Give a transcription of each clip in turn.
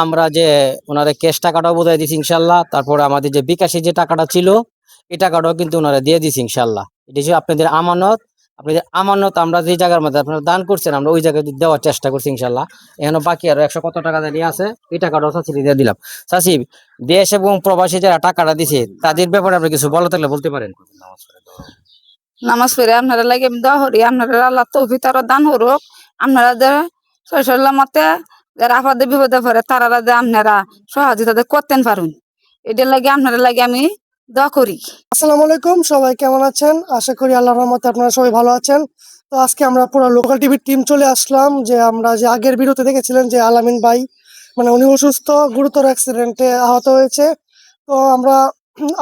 আমরা যে ওনারা ক্যাশ টাকাটাও বোঝাই দিছি ইনশাল্লাহ। তারপরে আমাদের যে বিকাশে যে টাকাটা ছিল এই টাকাটাও কিন্তু ওনারা দিয়ে দিছি ইনশাল্লাহ। এটা হচ্ছে আপনাদের আমানত। আপনাদের আমানত আমরা যে জায়গার মধ্যে আপনারা দান করছেন আমরা ওই জায়গায় দেওয়ার চেষ্টা করছি ইনশাল্লাহ। এখনো বাকি আরো 100 কত টাকা জানি আছে, এই টাকাটাও চাচি দিয়ে দিলাম। চাচি, দেশ এবং প্রবাসী যারা টাকাটা দিছে তাদের ব্যাপারে আপনি কিছু বলা থাকলে বলতে পারেন। নামাজ পড়ে আপনারা লাগে আমি দোয়া করি আপনারা আল্লাহ তৌফিক আরো দান করুক। আপনারা যে মতে যারা আপাদে বিপদে পড়ে তারা যে আপনারা সহযোগিতা করতেন পারুন, এটার লাগে আপনারা লাগে আমি দোয়া করি। আসসালামু আলাইকুম, সবাই কেমন আছেন? আশা করি আল্লাহর রহমতে আপনারা সবাই ভালো আছেন। তো আজকে আমরা পুরো লোকাল টিভির টিম চলে আসলাম। যে আমরা যে আগের ভিডিওতে দেখেছিলেন যে আলামিন ভাই মানে উনি অসুস্থ, গুরুতর অ্যাক্সিডেন্টে আহত হয়েছে। তো আমরা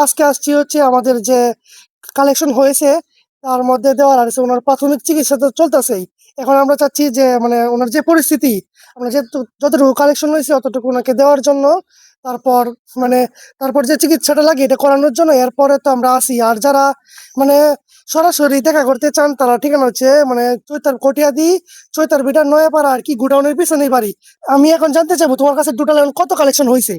আজকে আসছি হচ্ছে আমাদের যে কালেকশন হয়েছে তার মধ্যে দেওয়ার আছে। ওনার প্রাথমিক চিকিৎসা তো চলতেছেই। এখন আমরা চাচ্ছি যে মানে ওনার যে পরিস্থিতি, আমরা যে যতটুকু কালেকশন হয়েছে অতটুকু ওনাকে দেওয়ার জন্য। তারপর মানে তারপর যে চিকিৎসাটা লাগে এটা করানোর জন্য। এরপরে তো আমরা আসি। আর যারা মানে সরাসরি দেখা করতে চান তারা ঠিকানা হচ্ছে মানে চৈতার কটিয়াদি, চৈতার বিটার নয়াপাড়া আর কি গোডাউনের পিছনেই বাড়ি। আমি এখন জানতে চাইবো তোমার কাছে টোটাল এখন কত কালেকশন হয়েছে?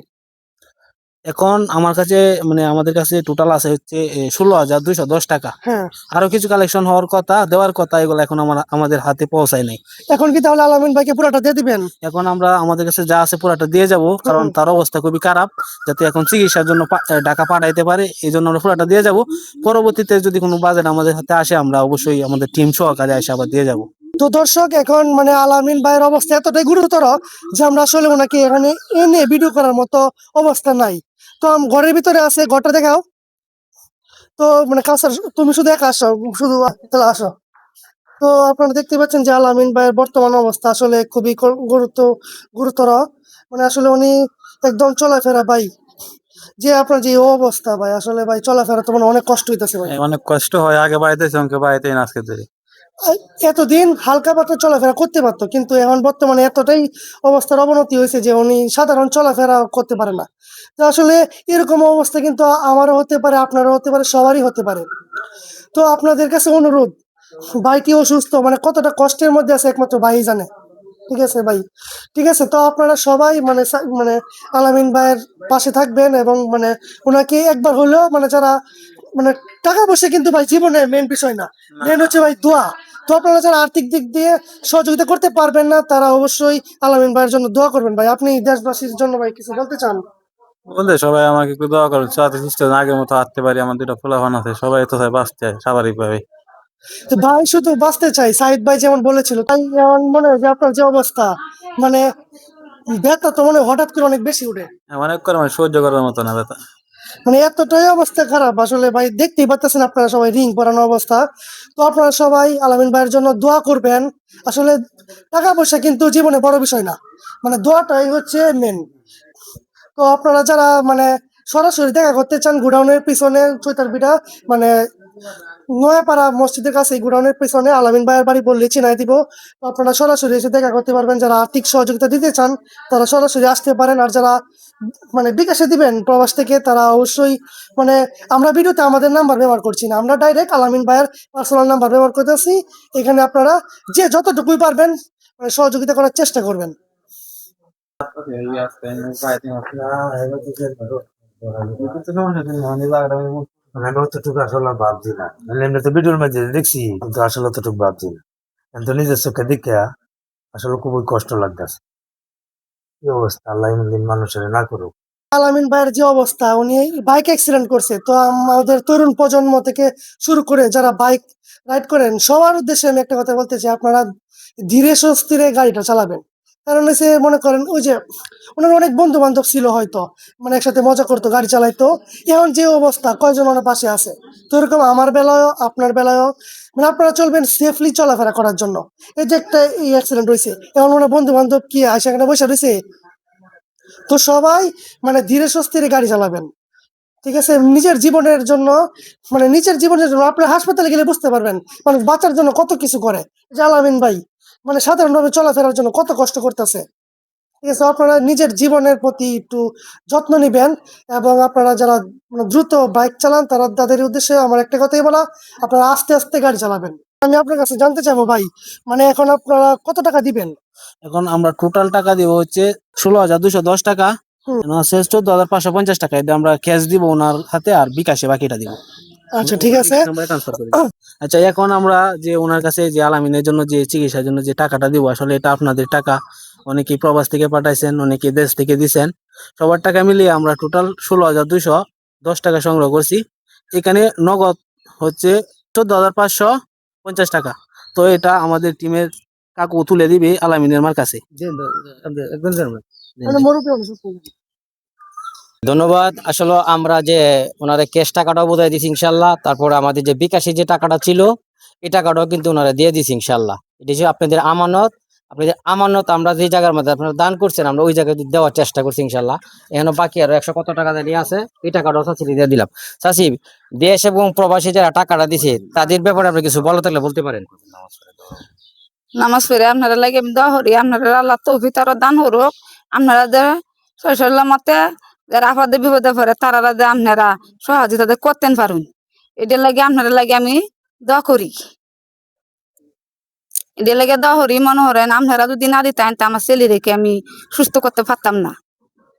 এখন আমার কাছে মানে আমাদের কাছে টোটাল আছে হচ্ছে 16,210 টাকা। হ্যাঁ, আরো কিছু কালেকশন হওয়ার কথা, দেওয়ার কথা, এগুলো এখন আমাদের হাতে পৌঁছায় নাই। এখন কি তাহলে আলামিন ভাইকে পুরোটা দিয়ে দিবেন? এখন আমরা আমাদের কাছে যা আছে পুরাটা দিয়ে যাব, কারণ তার অবস্থা খুবই খারাপ, যাতে এখন চিকিৎসার জন্য টাকা পাঠাইতে পারে, এই জন্য আমরা পুরাটা দিয়ে যাব। পরবর্তীতে যদি কোনো বাজেট আমাদের হাতে আসে আমরা অবশ্যই আমাদের টিম সহকারে এসে আবার দিয়ে যাব। তো দর্শক, এখন মানে আলামিন ভাইয়ের অবস্থা এতটাই গুরুতর যে আমরা আসলে ওনাকে এখানে এনে ভিডিও করার মতো অবস্থা নাই। তো ঘরের ভিতরে আছে, ঘরটা দেখাও। তো মানে কাছে তুমি শুধু একা আসো, শুধু তাহলে আসো। তো আপনারা দেখতে পাচ্ছেন যে আলামিন ভাইয়ের বর্তমান অবস্থা আসলে খুবই গুরুতর। মানে আসলে উনি একদম চলাফেরা ভাই, যে আপনার যে অবস্থা ভাই, আসলে ভাই চলাফেরা তো মানে অনেক কষ্ট হইতেছে ভাই। অনেক কষ্ট হয়, আগে বাড়িতে অঙ্কে বাড়িতে আজকে ধরে এতদিন হালকা পাতলা চলাফেরা করতে পারতো, কিন্তু এখন বর্তমানে এতটাই অবস্থার অবনতি হয়েছে যে উনি সাধারণ চলাফেরা করতে পারে না। তো আসলে এরকম অবস্থা কিন্তু আমারও হতে পারে, আপনারও হতে পারে, সবারই হতে পারে। তো আপনাদের কাছে অনুরোধ, ভাইটি অসুস্থ, মানে কতটা কষ্টের মধ্যে আছে একমাত্র ভাই জানে। ঠিক আছে ভাই, ঠিক আছে। তো আপনারা সবাই মানে মানে আলামিন ভাইয়ের পাশে থাকবেন এবং মানে ওনাকে একবার হলেও মানে যারা মানে টাকা পয়সা কিন্তু ভাই জীবনে মেন বিষয় না, মেন হচ্ছে ভাই দোয়া। তো আপনারা যারা আর্থিক দিক দিয়ে সহযোগিতা করতে পারবেন না তারা অবশ্যই আলামিন ভাইয়ের জন্য দোয়া করবেন। ভাই আপনি দেশবাসীর জন্য ভাই কিছু বলতে চান? বলতে সবাই আমাকে একটু দোয়া করুন, যাতে সুস্থ আগের মতো হাঁটতে পারি। আমার দুটো ফোলাফান আছে, সবাই তো চায় বাঁচতে স্বাভাবিক ভাবে। তো ভাই শুধু বাঁচতে চাই, সাইদ ভাই যেমন বলেছিল তাই। এমন মনে হয় যে আপনার যে অবস্থা মানে ব্যথা তো মনে হয় হঠাৎ করে অনেক বেশি উঠে, অনেক করে মানে সহ্য করার মতো না ব্যথা। মানে এতটাই অবস্থা খারাপ আসলে ভাই, দেখতেই পাচ্ছেন আপনারা সবাই রিং পরানো অবস্থা। তো আপনারা সবাই আলামিন ভাইয়ের জন্য দোয়া করবেন। আসলে টাকা পয়সা কিন্তু জীবনে বড় বিষয় না, মানে দোয়াটাই হচ্ছে মেন। তো আপনারা যারা মানে সরাসরি দেখা করতে চান, গোডাউনের পিছনে চৈতারবিটা মানে নয়াপাড়া মসজিদের কাছে গোডাউনের পিছনে আলামিন ভাইয়ের বাড়ি বললে চিনাই দিব। তো আপনারা সরাসরি এসে দেখা করতে পারবেন। যারা আর্থিক সহযোগিতা দিতে চান তারা সরাসরি আসতে পারেন। আর যারা মানে বিকাশে দিবেন প্রবাস থেকে তারা অবশ্যই মানে আমরা ভিডিওতে আমাদের নাম্বার ব্যবহার করছি না, আমরা ডাইরেক্ট আলামিন ভাইয়ের পার্সোনাল নাম্বার ব্যবহার করতেছি। এখানে আপনারা যে যতটুকুই পারবেন মানে সহযোগিতা করার চেষ্টা করবেন। আমি অতটুকু আসলে ভাবছি না, এমনি তো ভিডিওর মধ্যে দেখছি, কিন্তু আসলে অতটুকু ভাবছি না। কিন্তু নিজের চোখে দেখে আসলে খুবই কষ্ট লাগতেছে। কি অবস্থা, আল্লাহ দিন মানুষের না করুক। আলামিন ভাইয়ের যে অবস্থা, উনি বাইক অ্যাক্সিডেন্ট করছে। তো আমাদের তরুণ প্রজন্ম থেকে শুরু করে যারা বাইক রাইড করেন সবার উদ্দেশ্যে আমি একটা কথা বলতে চাই, আপনারা ধীরে সুস্থিরে গাড়িটা চালাবেন। কারণ হচ্ছে মনে করেন ওই যে ওনার অনেক বন্ধু বান্ধব ছিল হয়তো, মানে একসাথে মজা করতো, গাড়ি চালাইতো। এখন যে অবস্থা, কয়জন ওনার পাশে আছে। তো এরকম আমার বেলায়ও আপনার বেলায়ও মানে আপনারা চলবেন সেফলি চলাফেরা করার জন্য। এই যে একটা এই অ্যাক্সিডেন্ট হয়েছে, এখন ওনার বন্ধু বান্ধব কি আসে এখানে বসে রয়েছে। তো সবাই মানে ধীরে সুস্থিরে গাড়ি চালাবেন, ঠিক আছে। নিজের জীবনের জন্য মানে নিজের জীবনের জন্য আপনি হাসপাতালে গেলে বুঝতে পারবেন মানুষ বাঁচার জন্য কত কিছু করে। যে আলামিন ভাই মানে সাধারণভাবে চলাফেরার জন্য কত কষ্ট করতেছে। ঠিক আছে, আপনারা নিজের জীবনের প্রতি একটু যত্ন নিবেন। এবং আপনারা যারা মানে দ্রুত বাইক চালান তাদের উদ্দেশ্যে আমার একটা কথাই বলা, আপনারা আস্তে আস্তে গাড়ি চালাবেন। আমি আপনার কাছে জানতে চাইবো ভাই, মানে এখন আপনারা কত টাকা দিবেন? এখন আমরা টোটাল টাকা দিব হচ্ছে 16,210 টাকা। হুম। এখন আছে 14,550 টাকা, এটা আমরা ক্যাশ দিব ওনার হাতে, আর বিকাশে বাকিটা দিব। আচ্ছা ঠিক আছে। নাম্বারে ট্রান্সফার করে দিন। আচ্ছা, এখন আমরা যে ওনার কাছে যে আলামিনের জন্য যে চিকিৎসার জন্য যে টাকাটা দিব, আসলে এটা আপনাদের টাকা। অনেকে প্রবাস থেকে পাঠাইছেন, অনেকে দেশ থেকে দিছেন। সবার টাকা মিলিয়ে আমরা টোটাল 16,210 টাকা সংগ্রহ করছি। এখানে নগদ হচ্ছে 14,550 টাকা। তো এটা আমাদের টিমের কাকু তুলে দিবে আলামিনের মার কাছে। মানে মুরব্বি মানুষ। ধন্যবাদ। আসলে আমরা যে ওনারা ক্যাশ টাকাটাও বোঝাই দিছি ইনশাল্লাহ, তারপরে আমাদের যে বিকাশে যে টাকাটা ছিল এই টাকাটাও কিন্তু ওনারা দিয়ে দিছি ইনশাল্লাহ। এটা হচ্ছে আপনাদের আমানত। আপনাদের আমানত আমরা যে জায়গার মধ্যে আপনারা দান করছেন আমরা ওই জায়গায় দেওয়ার চেষ্টা করছি ইনশাল্লাহ। এখানে বাকি আরো 100 কত টাকা নিয়ে আছে, এই টাকাটাও চাচি দিয়ে দিলাম। চাচি, দেশ এবং প্রবাসী যারা টাকাটা দিছে তাদের ব্যাপারে আপনি কিছু বলা থাকলে বলতে পারেন। নামাজ পড়ে আপনারা লাগে আমি দোয়া করি আপনারা আল্লাহ তৌফিক আরো দান করুক। আপনারা যে শৈশল্য মতে যারা আপাদে বিপদে পড়ে তারা যে আপনারা সহযোগিতা করতেন পারুন, এটার লাগে আপনারা লাগে আমি দোয়া করি। এটার লাগে দোয়া করি, মনে করেন আপনারা যদি না দিতেন তা আমার ছেলে রেখে আমি সুস্থ করতে পারতাম না।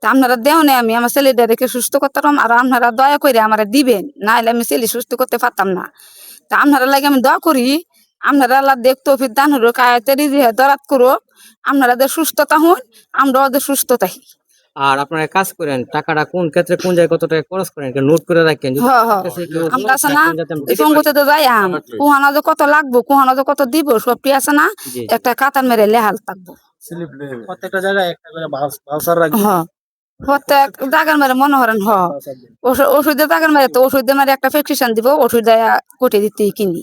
তা আপনারা দেও না, আমি আমার ছেলেটা রেখে সুস্থ করতাম, আর আপনারা দয়া করে আমার দিবেন, না হলে আমি ছেলে সুস্থ করতে পারতাম না। তা আপনারা লাগে আমি দোয়া করি আপনারা আল্লাহ দেখ তৌফিক দান হরুক, আয়াতে রিজিকে দরাত করুক, আপনারা সুস্থতা হন, আমরা ওদের সুস্থতা হই। আর আপনারা কাজ করেন, টাকাটা কোন ক্ষেত্রে কোন জায়গায় কত টাকা খরচ করেন নোট করে রাখেন। যদি কাছে কেউ আমরা আছে না যাতে আমরা এই দিতে পারি। পঙ্গুতে তো যাই কুহানো যে কত লাগবো, কুহানো যে কত দিব, সবটি আছে না জি। একটা কাতার মেরে লেহাল থাকবো। প্রত্যেকটা জায়গায় একটা করে ভাউচার রাখবে। প্রত্যেক জায়গার মেরে মনে করেন ওষুধের জায়গার মেরে তো ওষুধ মেরে একটা প্রেসক্রিপশন দিব, ওষুধ দেয়া কোটে দিতে কিনি।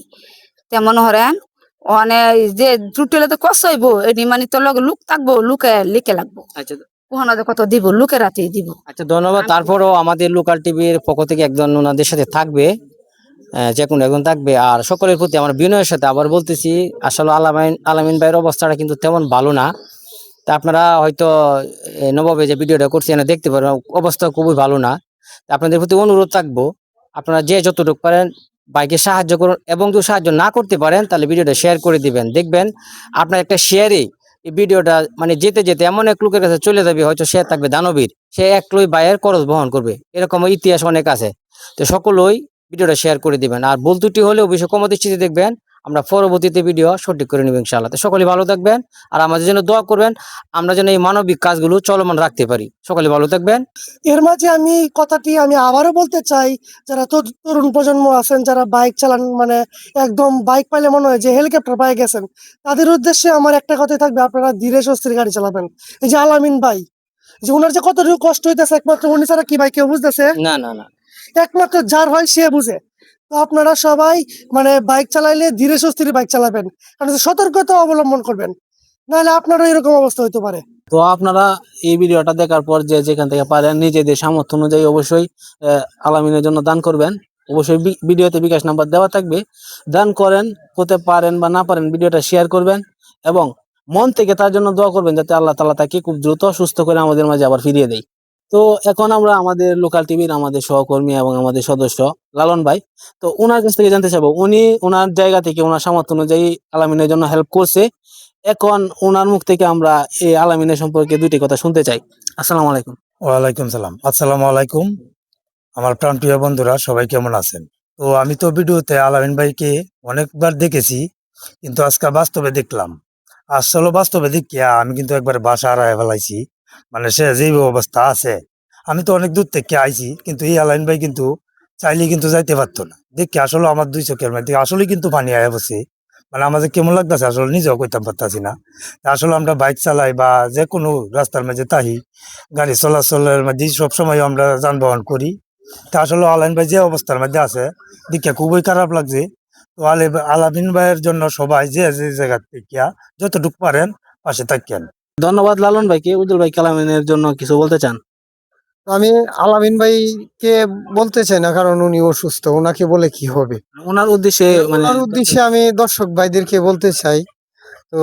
তে মনে করেন অনেক যে টুটেলে তো কষ্ট হইব, এটি মানে তোর লগে লুক থাকবো, লুকে লিখে লাগবো, আচ্ছা কুহানো যে কত দিব লুকে রাতে দিব। আচ্ছা, ধন্যবাদ। তারপরেও আমাদের লোকাল টিভির পক্ষ থেকে একজন ওনাদের সাথে থাকবে, যে কোনো একজন থাকবে। আর সকলের প্রতি আমার বিনয়ের সাথে আবার বলতেছি, আসলে আলামিন ভাইয়ের অবস্থাটা কিন্তু তেমন ভালো না। তা আপনারা হয়তো নবাবে যে ভিডিওটা করছি এনে দেখতে পারেন, অবস্থা খুবই ভালো না। তা আপনাদের প্রতি অনুরোধ থাকবো, আপনারা যে যতটুকু পারেন বাইকে সাহায্য করুন, এবং যদি সাহায্য না করতে পারেন তাহলে ভিডিওটা শেয়ার করে দিবেন। দেখবেন আপনার একটা শেয়ারে এই ভিডিওটা মানে যেতে যেতে এমন এক লোকের কাছে চলে যাবে, হয়তো সে থাকবে দানবীর, সে এক লই বাইয়ের খরচ বহন করবে, এরকম ইতিহাস অনেক আছে। তো সকলেই ভিডিওটা শেয়ার করে দিবেন, আর ভুল ত্রুটি হলে অবশ্যই কম দৃষ্টিতে দেখবেন, আমরা পরবর্তীতে ভিডিও সঠিক করে নেব ইনশাআল্লাহ। তো সকলে ভালো থাকবেন, আর আমাদের জন্য দোয়া করবেন, আমরা যেন এই মানবিক কাজগুলো চলমান রাখতে পারি। সকলে ভালো থাকবেন। এর মাঝে আমি কথাটি আমি আবারও বলতে চাই, যারা তরুণ প্রজন্ম আছেন, যারা বাইক চালান, মানে একদম বাইক পাইলে মনে হয় যে হেলিকপ্টার পাই গেছেন, তাদের উদ্দেশ্যে আমার একটা কথাই থাকবে, আপনারা ধীরে সুস্থির গাড়ি চালাবেন। এই যে আলামিন ভাই, যে ওনার যে কতটুকু কষ্ট হইতেছে একমাত্র উনি ছাড়া কি ভাই কেউ বুঝতেছে? না না না, একমাত্র যার হয় সে বুঝে। তো আপনারা সবাই মানে বাইক চালাইলে ধীরে সুস্থির বাইক চালাবেন, কারণ সতর্কতা অবলম্বন করবেন, নাহলে আপনারও এরকম অবস্থা হইতে পারে। তো আপনারা এই ভিডিওটা দেখার পর যে যেখান থেকে পারেন নিজেদের সামর্থ্য অনুযায়ী অবশ্যই আলামিনের জন্য দান করবেন। অবশ্যই ভিডিওতে বিকাশ নাম্বার দেওয়া থাকবে, দান করেন, হতে পারেন বা না পারেন ভিডিওটা শেয়ার করবেন, এবং মন থেকে তার জন্য দোয়া করবেন যাতে আল্লাহ তাআলা তাকে খুব দ্রুত সুস্থ করে আমাদের মাঝে আবার ফিরিয়ে দেয়। তো এখন আমরা আমাদের লোকাল টিভির আমাদের সহকর্মী এবং আমাদের সদস্য লালন ভাই, তো ওনার কাছ থেকে জানতে চাবো, উনি ওনার জায়গা থেকে ওনার সামর্থ্য অনুযায়ী আলামিনের জন্য হেল্প করছে। এখন ওনার মুখ থেকে আমরা এই আলামিনের সম্পর্কে দুইটি কথা শুনতে চাই। আসসালামু আলাইকুম। ওয়ালাইকুম সালাম। আসসালামু আলাইকুম। আমার প্রাণপ্রিয় বন্ধুরা সবাই কেমন আছেন? তো আমি তো ভিডিওতে আলামিন ভাইকে অনেকবার দেখেছি, কিন্তু আজকে বাস্তবে দেখলাম। আসলে বাস্তবে দেখিয়া আমি কিন্তু একবার বাসা হারায় ফেলাইছি। মানে সে যে অবস্থা আছে, আমি তো অনেক দূর থেকে আইছি, কিন্তু এই আলামিন ভাই কিন্তু চাইলে কিন্তু যাইতে পারতো না। দেখি আসলে আমার দুই চোখের মধ্যে আসলে কিন্তু পানি আয়া বসে। মানে আমাদের কেমন লাগতেছে আসলে নিজেও কইতাম পারতাছি না। তা আসলে আমরা বাইক চালাই বা যে কোনো রাস্তার মাঝে তাহি গাড়ি চলাচলের মধ্যে সবসময় আমরা যানবাহন করি। তা আসলে আলামিন ভাই যে অবস্থার মধ্যে আছে দেখে খুবই খারাপ লাগছে। তো আলামিন ভাইয়ের জন্য সবাই যে যে জায়গা থেকে যতটুকু পারেন পাশে থাকেন। ধন্যবাদ লালন ভাইকে। উজ্জ্বল ভাই আলামিনের জন্য কিছু বলতে চান? আমি আলামিন ভাইকে বলতে চাই না, কারণ উনি অসুস্থ, ওনাকে বলে কি হবে। ওনার উদ্দেশ্যে মানে ওনার উদ্দেশ্যে আমি দর্শক ভাইদেরকে বলতে চাই, তো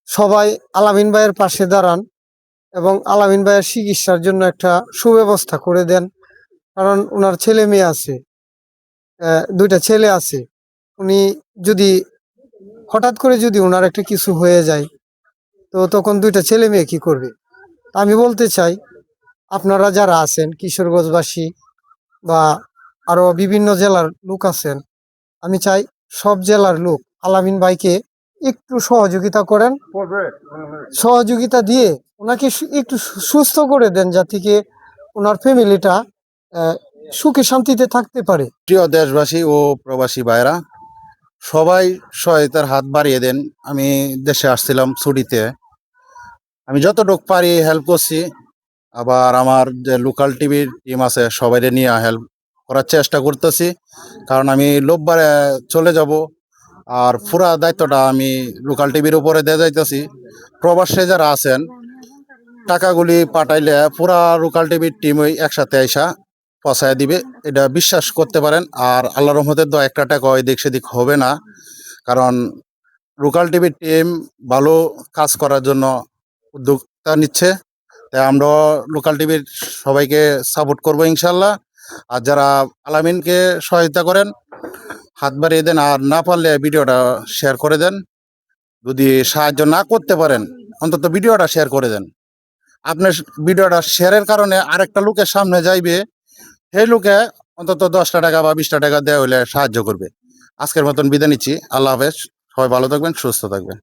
সবাই আলামিন ভাইয়ের পাশে দাঁড়ান এবং আলামিন ভাইয়ের চিকিৎসার জন্য একটা সুব্যবস্থা করে দেন। কারণ ওনার ছেলে মেয়ে আছে, দুইটা ছেলে আছে। উনি যদি হঠাৎ করে যদি ওনার একটা কিছু হয়ে যায়, তো তো তখন দুইটা ছেলে মেয়ে কি করবে? আমি বলতে চাই, আপনারা যারা আছেন কিশোরগঞ্জবাসী বা আরো বিভিন্ন জেলার লোক আছেন, আমি চাই সব জেলার লোক আলামিন ভাইকে একটু সহযোগিতা করেন, সহযোগিতা দিয়ে ওনাকে একটু সুস্থ করে দেন, যাতে কি ওনার ফ্যামিলিটা সুখে শান্তিতে থাকতে পারে। প্রিয় দেশবাসী ও প্রবাসী ভাইরা, সবাই সহায়তার হাত বাড়িয়ে দেন। আমি দেশে আসছিলাম ছুটিতে, আমি যতটুকু পারি হেল্প করছি। আবার আমার যে লোকাল টিভির টিম আছে সবাই নিয়ে হেল্প করার চেষ্টা করতেছি, কারণ আমি রোববারে চলে যাব। আর পুরা দায়িত্বটা আমি লোকাল টিভির উপরে দিয়ে যাইতেছি। প্রবাসে যারা আছেন, টাকাগুলি পাঠাইলে পুরা লোকাল টিভির টিম ওই একসাথে আইসা পৌঁছায় দিবে, এটা বিশ্বাস করতে পারেন। আর আল্লাহর রহমতের দোয়া একটা টাকা এদিক সেদিক হবে না, কারণ লোকাল টিভির টিম ভালো কাজ করার জন্য উদ্যোক্তা নিচ্ছে। তাই আমরা লোকাল টিভির সবাইকে সাপোর্ট করবো ইনশাল্লাহ। আর যারা আলামিনকে সহায়তা করেন, হাত বাড়িয়ে দেন, আর না পারলে ভিডিওটা শেয়ার করে দেন। যদি সাহায্য না করতে পারেন, অন্তত ভিডিওটা শেয়ার করে দেন। আপনার ভিডিওটা শেয়ারের কারণে আরেকটা লোকের সামনে যাইবে, সেই লোকে অন্তত 10টা টাকা বা 20টা টাকা দেওয়া হলে সাহায্য করবে। আজকের মতন বিদায় নিচ্ছি। আল্লাহ হাফেজ। সবাই ভালো থাকবেন, সুস্থ থাকবেন।